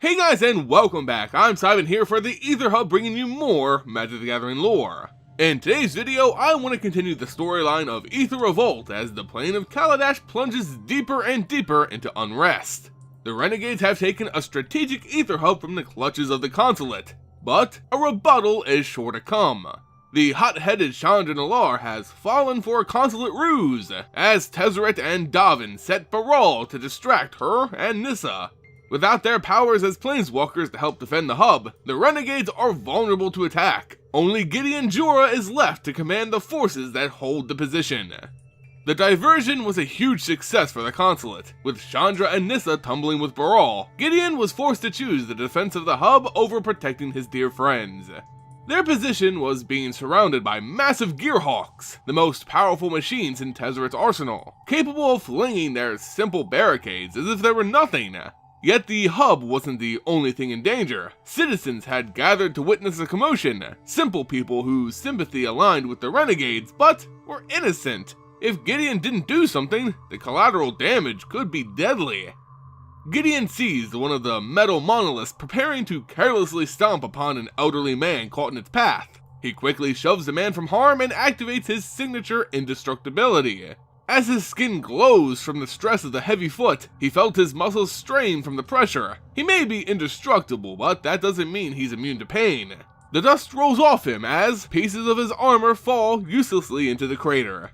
Hey guys, and welcome back. I'm Seiben here for the Aether Hub, bringing you more Magic the Gathering lore. In today's video, I want to continue the storyline of Aether Revolt as the plane of Kaladesh plunges deeper and deeper into unrest. The Renegades have taken a strategic Aether Hub from the clutches of the Consulate, but a rebuttal is sure to come. The hot-headed Chandra Nalaar has fallen for a Consulate ruse, as Tezzeret and Davin set Baral to distract her and Nissa. Without their powers as planeswalkers to help defend the hub, the Renegades are vulnerable to attack. Only Gideon Jura is left to command the forces that hold the position. The diversion was a huge success for the Consulate, with Chandra and Nissa tumbling with Baral. Gideon was forced to choose the defense of the hub over protecting his dear friends. Their position was being surrounded by massive Gearhulks, the most powerful machines in Tezzeret's arsenal, capable of flinging their simple barricades as if they were nothing. Yet the hub wasn't the only thing in danger. Citizens had gathered to witness a commotion, simple people whose sympathy aligned with the Renegades, but were innocent. If Gideon didn't do something, the collateral damage could be deadly. Gideon sees one of the metal monoliths preparing to carelessly stomp upon an elderly man caught in its path. He quickly shoves the man from harm and activates his signature indestructibility. As his skin glows from the stress of the heavy foot, he felt his muscles strain from the pressure. He may be indestructible, but that doesn't mean he's immune to pain. The dust rolls off him as pieces of his armor fall uselessly into the crater.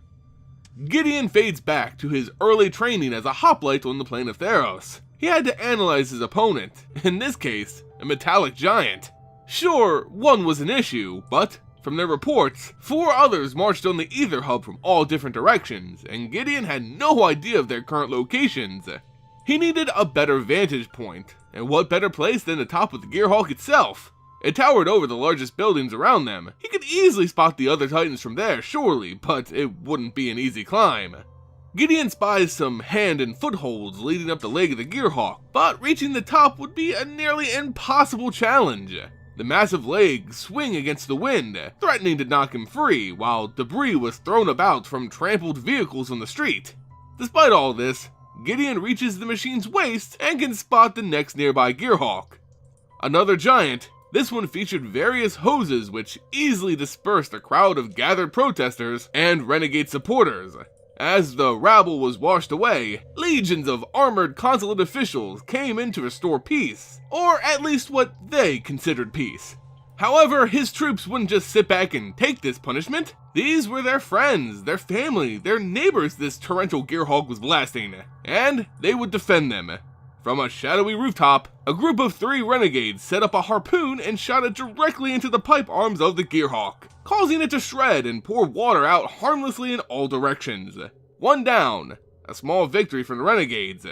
Gideon fades back to his early training as a hoplite on the plane of Theros. He had to analyze his opponent, in this case, a metallic giant. Sure, one was an issue, but from their reports, 4 others marched on the Aether Hub from all different directions, and Gideon had no idea of their current locations. He needed a better vantage point, and what better place than the top of the Gearhulk itself? It towered over the largest buildings around them. He could easily spot the other titans from there, surely, but it wouldn't be an easy climb. Gideon spies some hand and footholds leading up the leg of the Gearhulk, but reaching the top would be a nearly impossible challenge. The massive legs swing against the wind, threatening to knock him free, while debris was thrown about from trampled vehicles on the street. Despite all this, Gideon reaches the machine's waist and can spot the next nearby Gearhulk. Another giant, this one featured various hoses which easily dispersed a crowd of gathered protesters and Renegade supporters. As the rabble was washed away, legions of armored consulate officials came in to restore peace, or at least what they considered peace. However, his troops wouldn't just sit back and take this punishment. These were their friends, their family, their neighbors this torrential Gearhulk was blasting, and they would defend them. From a shadowy rooftop, a group of 3 renegades set up a harpoon and shot it directly into the pipe arms of the Gearhulk, causing it to shred and pour water out harmlessly in all directions. 1 down, a small victory for the Renegades.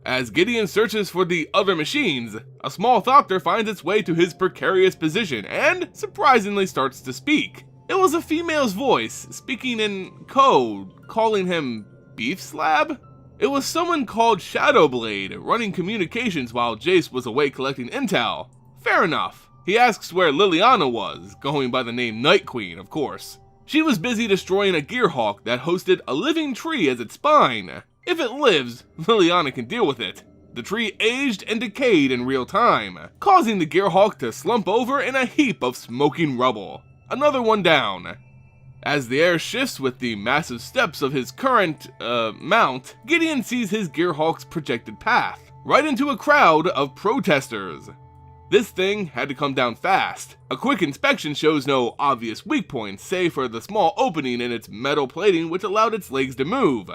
As Gideon searches for the other machines, a small Thopter finds its way to his precarious position and surprisingly starts to speak. It was a female's voice, speaking in code, calling him Beef Slab? It was someone called Shadowblade, running communications while Jace was away collecting intel. Fair enough. He asks where Liliana was, going by the name Night Queen, of course. She was busy destroying a Gearhulk that hosted a living tree as its spine. If it lives, Liliana can deal with it. The tree aged and decayed in real time, causing the Gearhulk to slump over in a heap of smoking rubble. Another 1 down. As the air shifts with the massive steps of his current, mount, Gideon sees his Gearhulk's projected path, right into a crowd of protesters. This thing had to come down fast. A quick inspection shows no obvious weak points, save for the small opening in its metal plating which allowed its legs to move.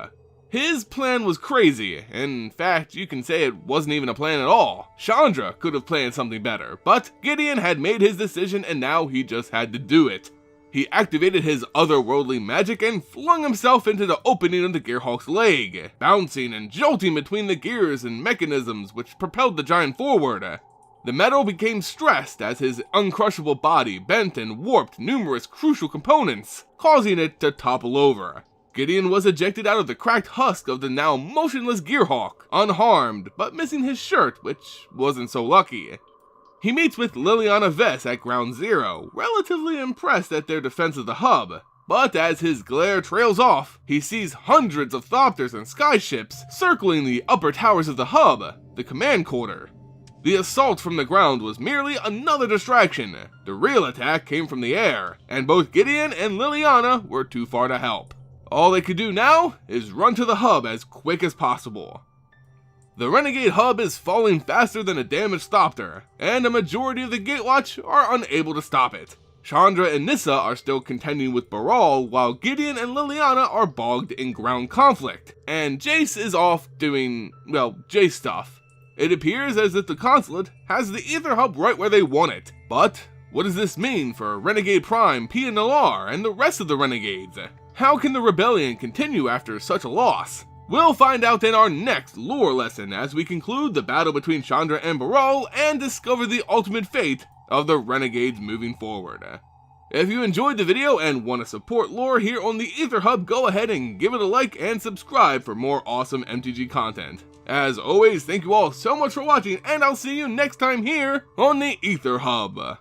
His plan was crazy. In fact, you can say it wasn't even a plan at all. Chandra could have planned something better, but Gideon had made his decision and now he just had to do it. He activated his otherworldly magic and flung himself into the opening of the Gearhulk's leg, bouncing and jolting between the gears and mechanisms which propelled the giant forward. The metal became stressed as his uncrushable body bent and warped numerous crucial components, causing it to topple over. Gideon was ejected out of the cracked husk of the now motionless Gearhulk, unharmed but missing his shirt, which wasn't so lucky. He meets with Liliana Vess at Ground Zero, relatively impressed at their defense of the hub, but as his glare trails off, he sees hundreds of Thopters and skyships circling the upper towers of the hub, the command quarter. The assault from the ground was merely another distraction. The real attack came from the air, and both Gideon and Liliana were too far to help. All they could do now is run to the hub as quick as possible. The Renegade hub is falling faster than a damage stopped her, and a majority of the Gatewatch are unable to stop it. Chandra and Nissa are still contending with Baral, while Gideon and Liliana are bogged in ground conflict, and Jace is off doing, well, Jace stuff. It appears as if the Consulate has the Aether Hub right where they want it, but what does this mean for Renegade Prime, P and Nalaar, and the rest of the Renegades? How can the rebellion continue after such a loss? We'll find out in our next lore lesson as we conclude the battle between Chandra and Baral and discover the ultimate fate of the Renegades moving forward. If you enjoyed the video and want to support lore here on the Aether Hub, go ahead and give it a like and subscribe for more awesome MTG content. As always, thank you all so much for watching, and I'll see you next time here on the Aether Hub.